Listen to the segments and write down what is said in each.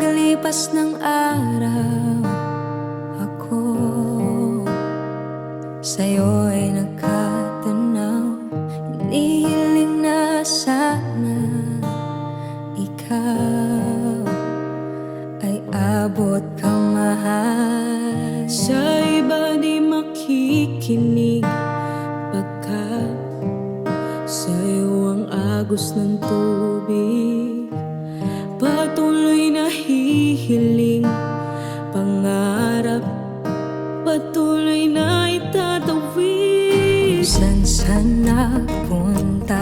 paglipas ng araw, ako sa'yo ay nakatanaw. Hinihiling na sana ikaw ay abot kang mahal. Sa iba di makikinig, pagkat sa'yo ang agos ng tubig. Patuloy na hihiling, pangarap patuloy na itatawid. Saan napunta,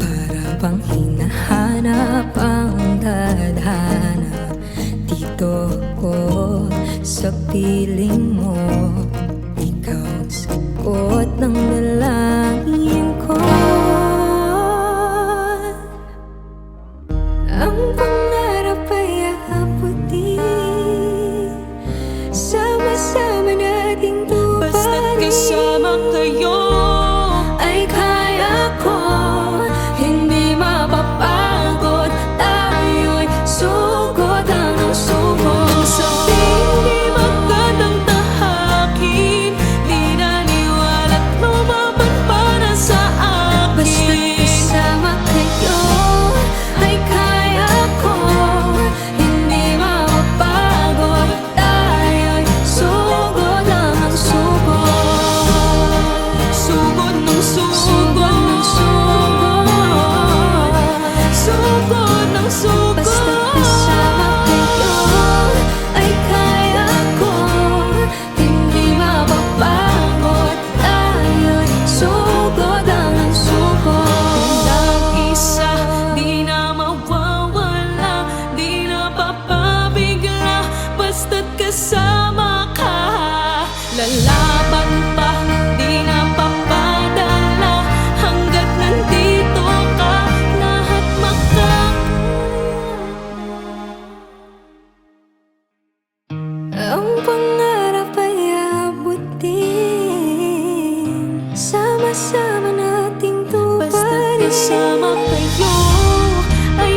para bang hinahanap ang tadhana. Dito ko sa piling mo, ikaw ang sagot ng dalangin ko. Ang pangarap ay aabutin, sama-sama nating tuparin. Basta't kasama kayo ay kaya ko, hindi mapapagod. Tayo'y sugod hanggang sugod. Sabing di magandang tahakin, di naniwala't lumaban para sa akin. Basta't kasama kayo ay kaya ko, hindi mapapagod. Tayo'y sugod hanggang sugod. Sugod ng sugod, Sugod ng sugod, sugod ng sugod. basta't kasama kayo ay kaya ko, hindi mapapagod. Tayo'y sugod hanggang sugod. Nag-isa, di na mawawala, di na papabigla. Basta't kasama ka, lalaban pa, di na papadala. Hanggat nandito ka, lahat makakaya. Ang pangarap ay aabutin, sama-sama nating Basta't tuparin. kasama kayo ay